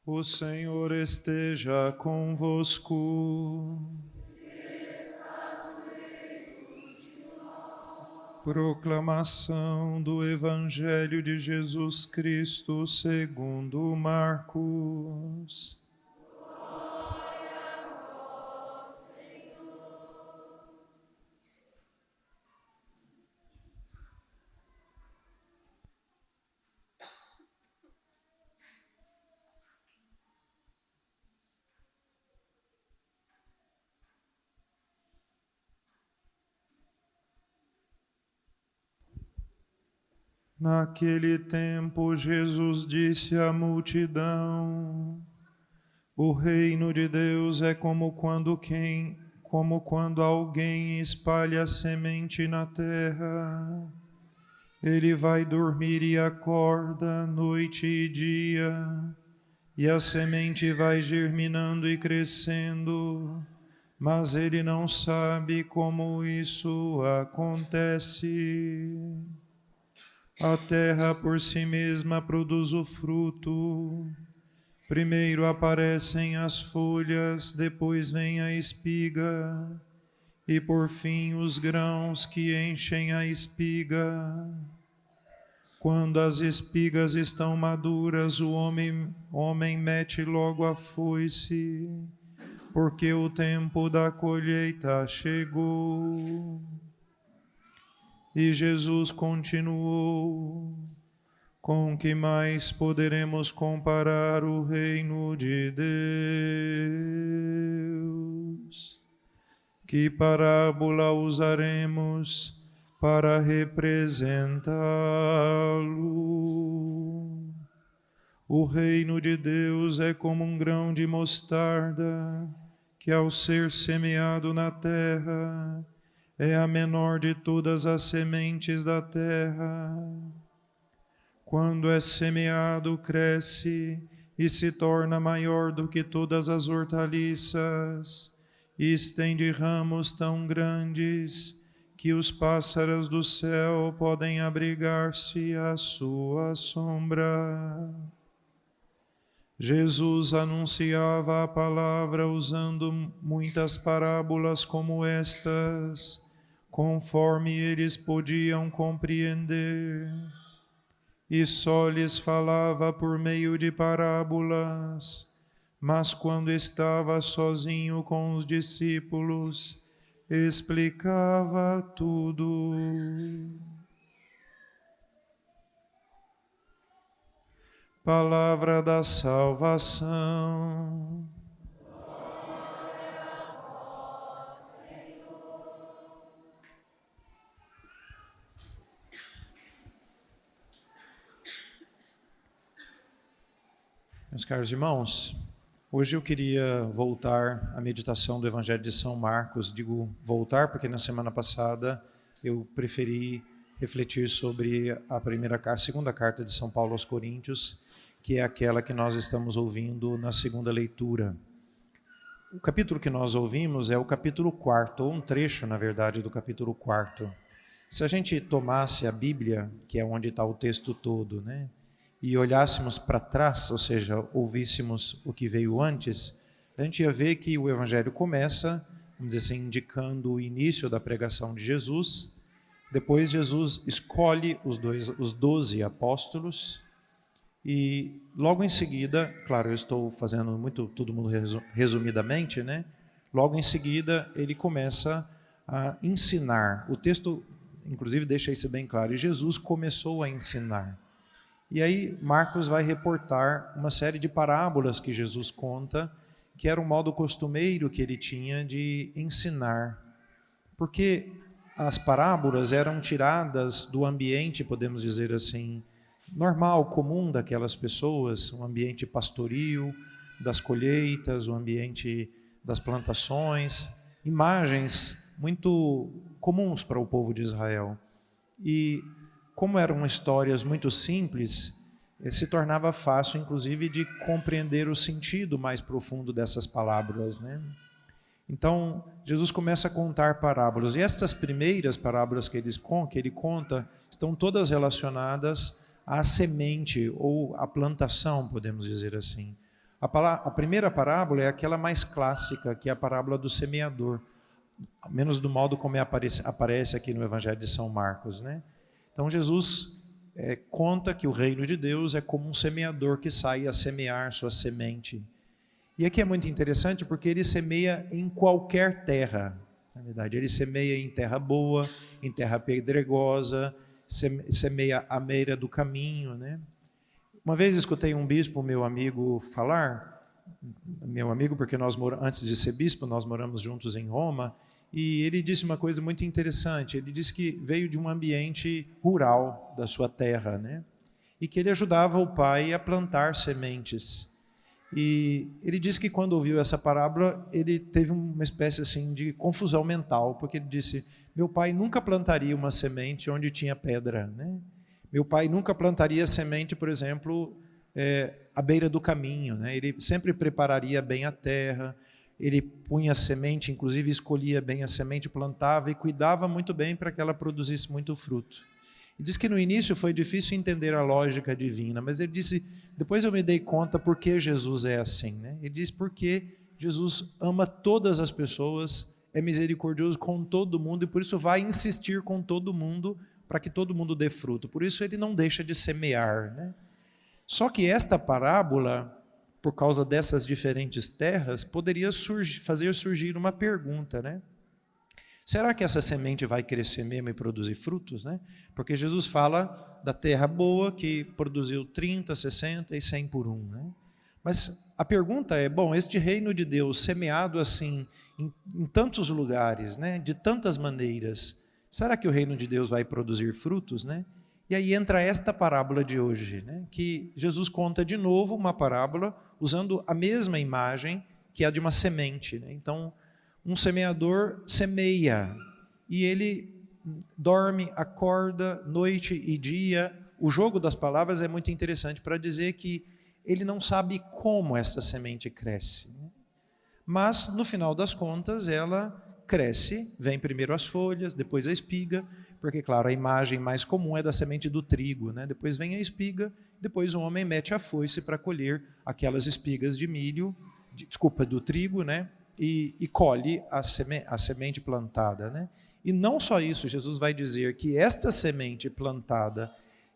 O Senhor esteja convosco. Proclamação do Evangelho de Jesus Cristo segundo Marcos. Naquele tempo, Jesus disse à multidão: O reino de Deus é como quando alguém espalha semente na terra. Ele vai dormir e acorda noite e dia, e a semente vai germinando e crescendo, mas ele não sabe como isso acontece. A terra por si mesma produz o fruto. Primeiro aparecem as folhas, depois vem a espiga, e por fim os grãos que enchem a espiga. Quando as espigas estão maduras, o homem mete logo a foice, porque o tempo da colheita chegou. E Jesus continuou: Com que mais poderemos comparar o reino de Deus? Que parábola usaremos para representá-lo? O reino de Deus é como um grão de mostarda, que ao ser semeado na terra, é a menor de todas as sementes da terra. Quando é semeado, cresce e se torna maior do que todas as hortaliças, e estende ramos tão grandes que os pássaros do céu podem abrigar-se à sua sombra. Jesus anunciava a palavra usando muitas parábolas como estas, conforme eles podiam compreender, e só lhes falava por meio de parábolas. Mas quando estava sozinho com os discípulos, explicava tudo. Palavra da salvação. Meus caros irmãos, hoje eu queria voltar à meditação do Evangelho de São Marcos. Digo voltar porque na semana passada eu preferi refletir sobre a segunda carta de São Paulo aos Coríntios, que é aquela que nós estamos ouvindo na segunda leitura. O capítulo que nós ouvimos é o capítulo 4, ou um trecho, na verdade, do capítulo 4. Se a gente tomasse a Bíblia, que é onde está o texto todo, né, e olhássemos para trás, ou seja, ouvíssemos o que veio antes, a gente ia ver que o Evangelho começa, vamos dizer assim, indicando o início da pregação de Jesus. Depois Jesus escolhe os 12 apóstolos e logo em seguida, claro, eu estou fazendo muito todo mundo resumidamente, né? Logo em seguida ele começa a ensinar. O texto, inclusive, deixa isso bem claro. E Jesus começou a ensinar. E aí Marcos vai reportar uma série de parábolas que Jesus conta, que era um modo costumeiro que ele tinha de ensinar. Porque as parábolas eram tiradas do ambiente, podemos dizer assim, normal, comum daquelas pessoas, um ambiente pastoril, das colheitas, o ambiente das plantações, imagens muito comuns para o povo de Israel. E como eram histórias muito simples, se tornava fácil, inclusive, de compreender o sentido mais profundo dessas parábolas, né? Então, Jesus começa a contar parábolas. E estas primeiras parábolas que ele conta estão todas relacionadas à semente ou à plantação, podemos dizer assim. A primeira parábola é aquela mais clássica, que é a parábola do semeador, menos do modo como aparece aqui no Evangelho de São Marcos, né? Então Jesus conta que o reino de Deus é como um semeador que sai a semear sua semente. E aqui é muito interessante porque ele semeia em qualquer terra. Na verdade, ele semeia em terra boa, em terra pedregosa, semeia à beira do caminho, né? Uma vez escutei um bispo, meu amigo, falar, porque antes de ser bispo, nós moramos juntos em Roma, e ele disse uma coisa muito interessante. Ele disse que veio de um ambiente rural da sua terra, né? E que ele ajudava o pai a plantar sementes. E ele disse que quando ouviu essa parábola, ele teve uma espécie assim de confusão mental, porque ele disse: meu pai nunca plantaria uma semente onde tinha pedra, né? Meu pai nunca plantaria semente, por exemplo, à beira do caminho, né? Ele sempre prepararia bem a terra, ele punha a semente, inclusive escolhia bem a semente, plantava e cuidava muito bem para que ela produzisse muito fruto. E diz que no início foi difícil entender a lógica divina, mas ele disse, depois eu me dei conta por que Jesus é assim, né? Ele diz porque Jesus ama todas as pessoas, é misericordioso com todo mundo e por isso vai insistir com todo mundo para que todo mundo dê fruto. Por isso ele não deixa de semear, né? Só que esta parábola, por causa dessas diferentes terras, poderia fazer surgir uma pergunta, né? Será que essa semente vai crescer mesmo e produzir frutos, né? Porque Jesus fala da terra boa que produziu 30, 60 e 100 por um, né? Mas a pergunta é, bom, este reino de Deus semeado assim em tantos lugares, né? De tantas maneiras, será que o reino de Deus vai produzir frutos, né? E aí entra esta parábola de hoje, né? Que Jesus conta de novo uma parábola usando a mesma imagem que é a de uma semente, né? Então, um semeador semeia e ele dorme, acorda, noite e dia. O jogo das palavras é muito interessante para dizer que ele não sabe como essa semente cresce, né? Mas, no final das contas, ela cresce, vem primeiro as folhas, depois a espiga, porque, claro, a imagem mais comum é da semente do trigo, né? Depois vem a espiga, depois o homem mete a foice para colher aquelas espigas de milho, do trigo, né? E colhe a semente plantada, né? E não só isso, Jesus vai dizer que esta semente plantada,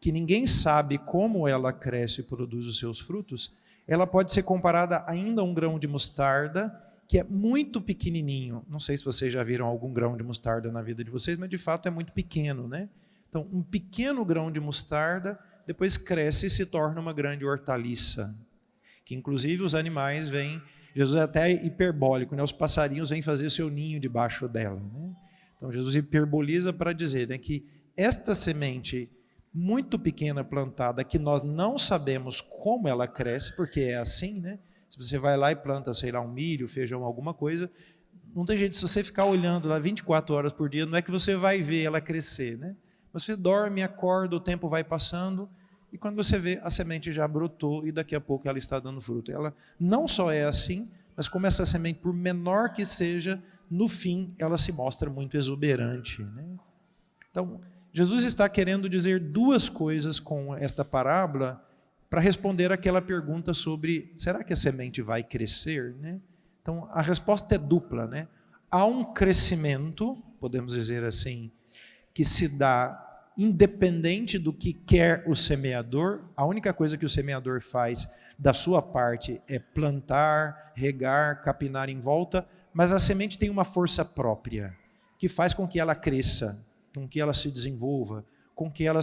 que ninguém sabe como ela cresce e produz os seus frutos, ela pode ser comparada ainda a um grão de mostarda, que é muito pequenininho. Não sei se vocês já viram algum grão de mostarda na vida de vocês, mas de fato é muito pequeno, né? Então, um pequeno grão de mostarda depois cresce e se torna uma grande hortaliça, que inclusive os animais vêm. Jesus é até hiperbólico, né? Os passarinhos vêm fazer seu ninho debaixo dela, né? Então Jesus hiperboliza para dizer, né, que esta semente muito pequena plantada, que nós não sabemos como ela cresce, porque é assim, né? Se você vai lá e planta, sei lá, um milho, feijão, alguma coisa, não tem jeito, se você ficar olhando lá 24 horas por dia, não é que você vai ver ela crescer, né? Você dorme, acorda, o tempo vai passando, e quando você vê, a semente já brotou e daqui a pouco ela está dando fruto. Ela não só é assim, mas como essa semente, por menor que seja, no fim ela se mostra muito exuberante, né? Então, Jesus está querendo dizer duas coisas com esta parábola para responder aquela pergunta sobre, será que a semente vai crescer, né? Então, a resposta é dupla, né? Há um crescimento, podemos dizer assim, que se dá independente do que quer o semeador. A única coisa que o semeador faz da sua parte é plantar, regar, capinar em volta, mas a semente tem uma força própria, que faz com que ela cresça, com que ela se desenvolva, com que ela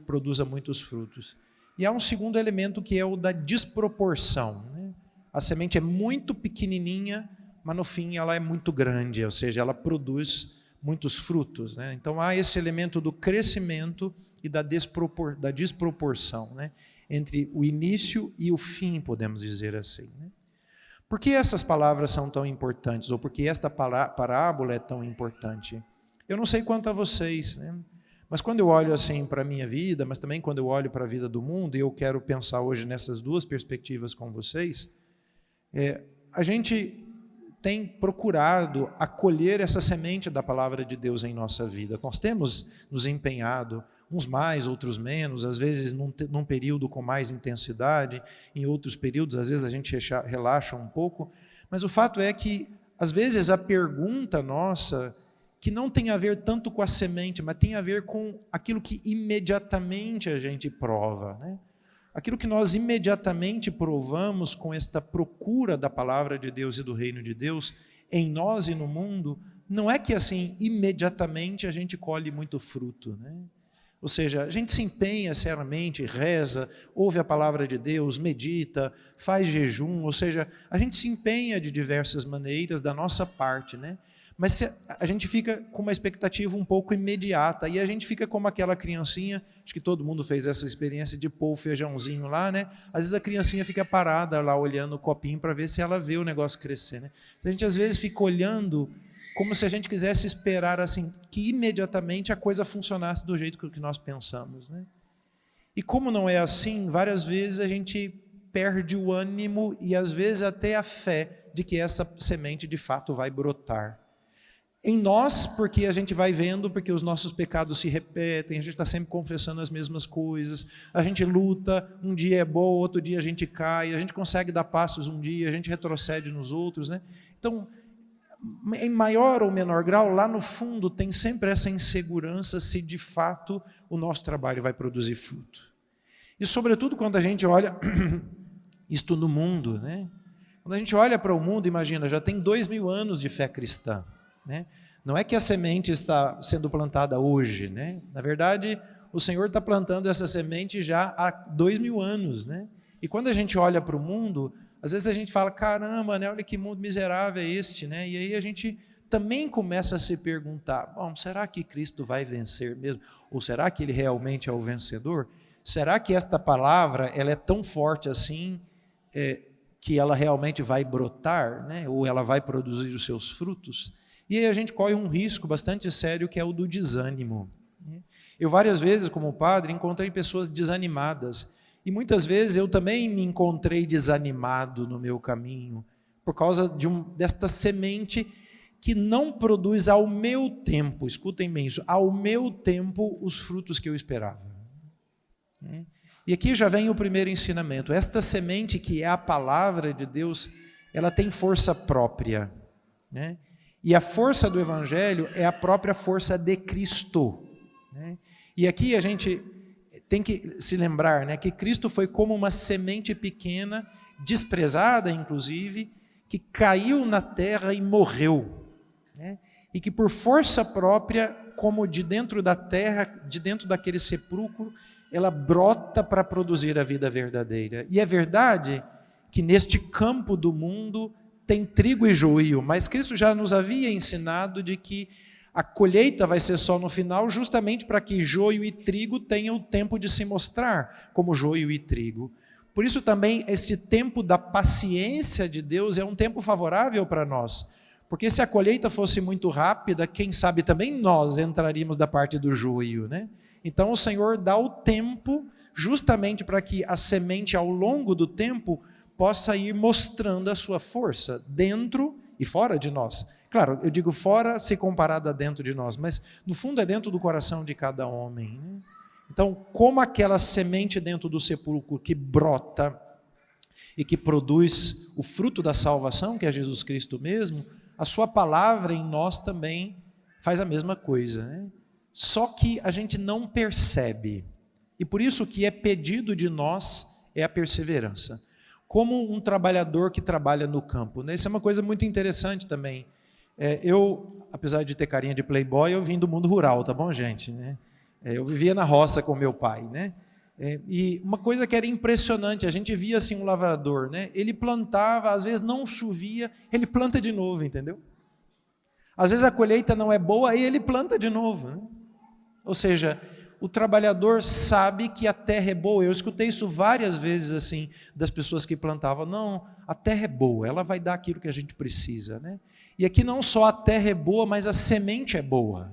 produza muitos frutos. E há um segundo elemento que é o da desproporção, né? A semente é muito pequenininha, mas no fim ela é muito grande, ou seja, ela produz muitos frutos, né? Então há esse elemento do crescimento e da desproporção, né? Entre o início e o fim, podemos dizer assim, né? Por que essas palavras são tão importantes, ou por que esta parábola é tão importante? Eu não sei quanto a vocês, né? Mas quando eu olho assim para a minha vida, mas também quando eu olho para a vida do mundo, e eu quero pensar hoje nessas duas perspectivas com vocês, a gente tem procurado acolher essa semente da palavra de Deus em nossa vida. Nós temos nos empenhado, uns mais, outros menos, às vezes num período com mais intensidade, em outros períodos, às vezes a gente relaxa um pouco, mas o fato é que, às vezes, a pergunta nossa, que não tem a ver tanto com a semente, mas tem a ver com aquilo que imediatamente a gente prova, né? Aquilo que nós imediatamente provamos com esta procura da palavra de Deus e do reino de Deus em nós e no mundo, não é que assim, imediatamente a gente colhe muito fruto, né? Ou seja, a gente se empenha seriamente, reza, ouve a palavra de Deus, medita, faz jejum, ou seja, a gente se empenha de diversas maneiras da nossa parte, né? Mas a gente fica com uma expectativa um pouco imediata, e a gente fica como aquela criancinha, acho que todo mundo fez essa experiência de pôr o feijãozinho lá, né? Às vezes a criancinha fica parada lá olhando o copinho para ver se ela vê o negócio crescer, né? Então a gente às vezes fica olhando como se a gente quisesse esperar assim, que imediatamente a coisa funcionasse do jeito que nós pensamos, né? E como não é assim, várias vezes a gente perde o ânimo e às vezes até a fé de que essa semente de fato vai brotar. Em nós, porque a gente vai vendo, porque os nossos pecados se repetem, a gente está sempre confessando as mesmas coisas, a gente luta, um dia é bom, outro dia a gente cai, a gente consegue dar passos um dia, a gente retrocede nos outros, né? Então, em maior ou menor grau, lá no fundo tem sempre essa insegurança se de fato o nosso trabalho vai produzir fruto. E sobretudo quando a gente olha isto no mundo, né? Quando a gente olha para o mundo, imagina, já tem 2000 anos de fé cristã, né? Não é que a semente está sendo plantada hoje, né? Na verdade, o Senhor está plantando essa semente já há 2000 anos, né? E quando a gente olha para o mundo, às vezes a gente fala, caramba, né? Olha que mundo miserável é este, né? E aí a gente também começa a se perguntar, bom, será que Cristo vai vencer mesmo? Ou será que Ele realmente é o vencedor? Será que esta palavra ela é tão forte assim, que ela realmente vai brotar, né? Ou ela vai produzir os seus frutos? E aí a gente corre um risco bastante sério, que é o do desânimo. Eu várias vezes, como padre, encontrei pessoas desanimadas, e muitas vezes eu também me encontrei desanimado no meu caminho, por causa desta semente que não produz ao meu tempo, escutem bem isso, ao meu tempo os frutos que eu esperava. E aqui já vem o primeiro ensinamento, esta semente que é a palavra de Deus, ela tem força própria, né? E a força do Evangelho é a própria força de Cristo, né? E aqui a gente tem que se lembrar, né, que Cristo foi como uma semente pequena, desprezada inclusive, que caiu na terra e morreu, né? E que por força própria, como de dentro da terra, de dentro daquele sepulcro, ela brota para produzir a vida verdadeira. E é verdade que neste campo do mundo tem trigo e joio, mas Cristo já nos havia ensinado de que a colheita vai ser só no final, justamente para que joio e trigo tenham o tempo de se mostrar como joio e trigo. Por isso também esse tempo da paciência de Deus é um tempo favorável para nós, porque se a colheita fosse muito rápida, quem sabe também nós entraríamos da parte do joio, né? Então o Senhor dá o tempo justamente para que a semente ao longo do tempo possa ir mostrando a sua força dentro e fora de nós. Claro, eu digo fora se comparado a dentro de nós, mas no fundo é dentro do coração de cada homem, né? Então, como aquela semente dentro do sepulcro que brota e que produz o fruto da salvação, que é Jesus Cristo mesmo, a sua palavra em nós também faz a mesma coisa, né? Só que a gente não percebe. E por isso o que é pedido de nós é a perseverança. Como um trabalhador que trabalha no campo, né? Isso é uma coisa muito interessante também. Eu, apesar de ter carinha de playboy, eu vim do mundo rural, tá bom, gente? Né? Eu vivia na roça com meu pai, né? E uma coisa que era impressionante, a gente via assim um lavrador, né? Ele plantava, às vezes não chovia, ele planta de novo, entendeu? Às vezes a colheita não é boa, aí ele planta de novo, né? Ou seja, o trabalhador sabe que a terra é boa. Eu escutei isso várias vezes assim, das pessoas que plantavam. Não, a terra é boa, ela vai dar aquilo que a gente precisa, né? E aqui não só a terra é boa, mas a semente é boa.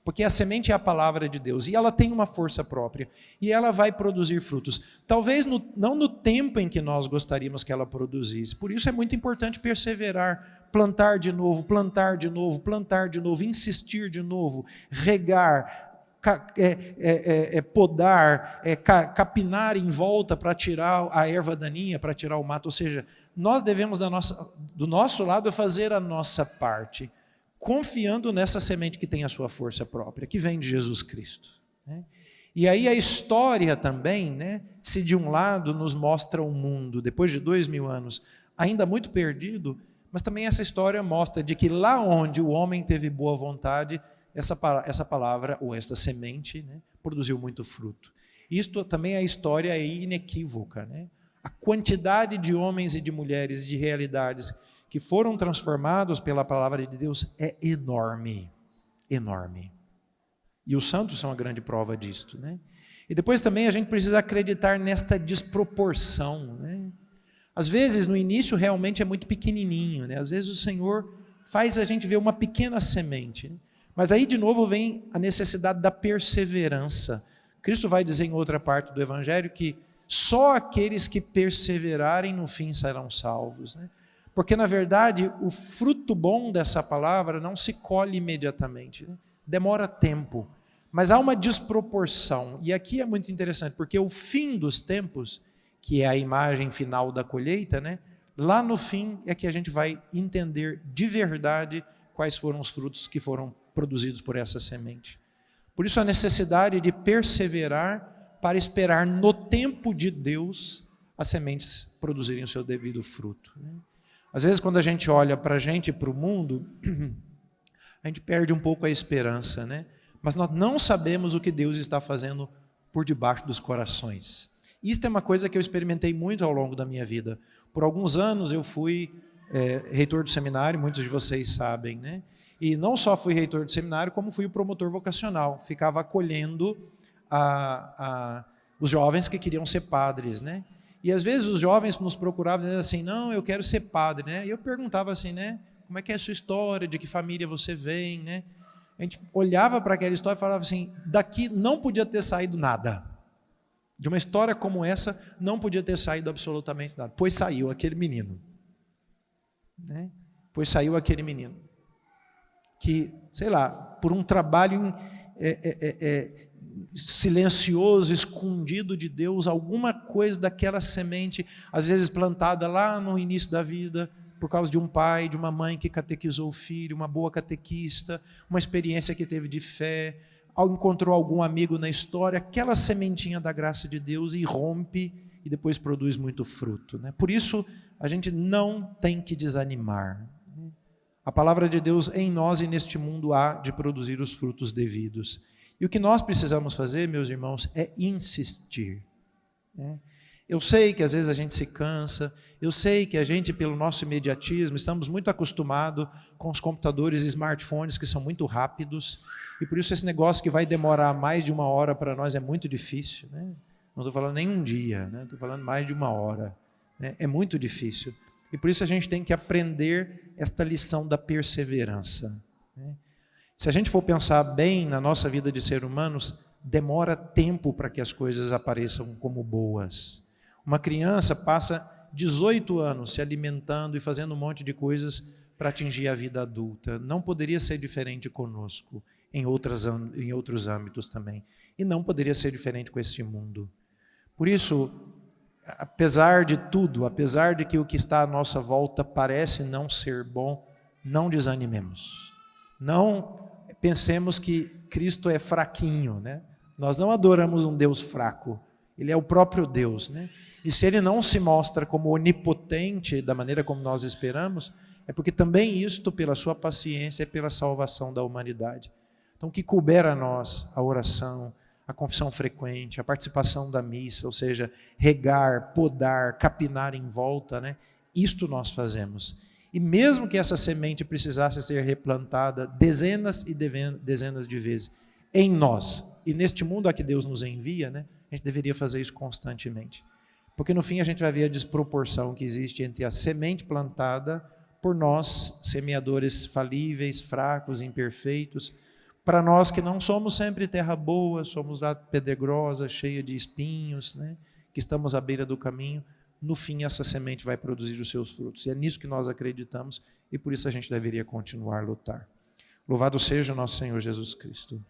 Porque a semente é a palavra de Deus, e ela tem uma força própria, e ela vai produzir frutos. Talvez não no tempo em que nós gostaríamos que ela produzisse. Por isso é muito importante perseverar, plantar de novo, plantar de novo, plantar de novo, insistir de novo, regar, podar, capinar em volta para tirar a erva daninha, para tirar o mato. Ou seja, nós devemos, do nosso lado, fazer a nossa parte, confiando nessa semente que tem a sua força própria, que vem de Jesus Cristo. E aí a história também, se de um lado nos mostra um mundo, depois de 2000 anos, ainda muito perdido, mas também essa história mostra de que lá onde o homem teve boa vontade, essa palavra, ou essa semente, produziu muito fruto. Isto também a história é inequívoca. A quantidade de homens e de mulheres e de realidades que foram transformados pela palavra de Deus é enorme, enorme. E os santos são a grande prova disto. E depois também a gente precisa acreditar nesta desproporção. Às vezes, no início, realmente é muito pequenininho. Às vezes o Senhor faz a gente ver uma pequena semente. Mas aí, de novo, vem a necessidade da perseverança. Cristo vai dizer em outra parte do Evangelho que só aqueles que perseverarem no fim serão salvos. Porque, na verdade, o fruto bom dessa palavra não se colhe imediatamente. Demora tempo. Mas há uma desproporção. E aqui é muito interessante, porque o fim dos tempos, que é a imagem final da colheita, lá no fim é que a gente vai entender de verdade quais foram os frutos que foram produzidos por essa semente. Por isso a necessidade de perseverar para esperar no tempo de Deus as sementes produzirem o seu devido fruto. Às vezes quando a gente olha para a gente e para o mundo, a gente perde um pouco a esperança, mas nós não sabemos o que Deus está fazendo por debaixo dos corações. Isso é uma coisa que eu experimentei muito ao longo da minha vida. Por alguns anos eu fui reitor do seminário, muitos de vocês sabem, E não só fui reitor de seminário, como fui o promotor vocacional. Ficava acolhendo os jovens que queriam ser padres, E às vezes os jovens nos procuravam dizendo assim, não, eu quero ser padre, E eu perguntava assim, como é que é a sua história, de que família você vem, A gente olhava para aquela história e falava assim, daqui não podia ter saído nada. De uma história como essa, não podia ter saído absolutamente nada. Pois saiu aquele menino. Pois saiu aquele menino. Que, sei lá, por um trabalho silencioso, escondido de Deus, alguma coisa daquela semente, às vezes plantada lá no início da vida, por causa de um pai, de uma mãe que catequizou o filho, uma boa catequista, uma experiência que teve de fé, encontrou algum amigo na história, aquela sementinha da graça de Deus irrompe e depois produz muito fruto. Por isso, a gente não tem que desanimar. A palavra de Deus em nós e neste mundo há de produzir os frutos devidos. E o que nós precisamos fazer, meus irmãos, é insistir. Eu sei que às vezes a gente se cansa, eu sei que a gente, pelo nosso imediatismo, estamos muito acostumados com os computadores e smartphones que são muito rápidos, e por isso esse negócio que vai demorar mais de 1 hora para nós é muito difícil. Não estou falando nem um dia, estou falando mais de 1 hora. É muito difícil. E por isso a gente tem que aprender esta lição da perseverança. Se a gente for pensar bem na nossa vida de ser humanos, demora tempo para que as coisas apareçam como boas. Uma criança passa 18 anos se alimentando e fazendo um monte de coisas para atingir a vida adulta. Não poderia ser diferente conosco, em outros âmbitos também. E não poderia ser diferente com este mundo. Por isso, apesar de tudo, apesar de que o que está à nossa volta parece não ser bom, não desanimemos. Não pensemos que Cristo é fraquinho, Nós não adoramos um Deus fraco. Ele é o próprio Deus, E se Ele não se mostra como onipotente da maneira como nós esperamos, é porque também isto, pela sua paciência, é pela salvação da humanidade. Então, que couber a nós a oração, a confissão frequente, a participação da missa, ou seja, regar, podar, capinar em volta, isto nós fazemos. E mesmo que essa semente precisasse ser replantada dezenas e dezenas de vezes em nós, e neste mundo a que Deus nos envia, a gente deveria fazer isso constantemente. Porque no fim a gente vai ver a desproporção que existe entre a semente plantada por nós, semeadores falíveis, fracos, imperfeitos, para nós que não somos sempre terra boa, somos lá pedregosa, cheia de espinhos, que estamos à beira do caminho, no fim essa semente vai produzir os seus frutos. E é nisso que nós acreditamos e por isso a gente deveria continuar a lutar. Louvado seja o nosso Senhor Jesus Cristo.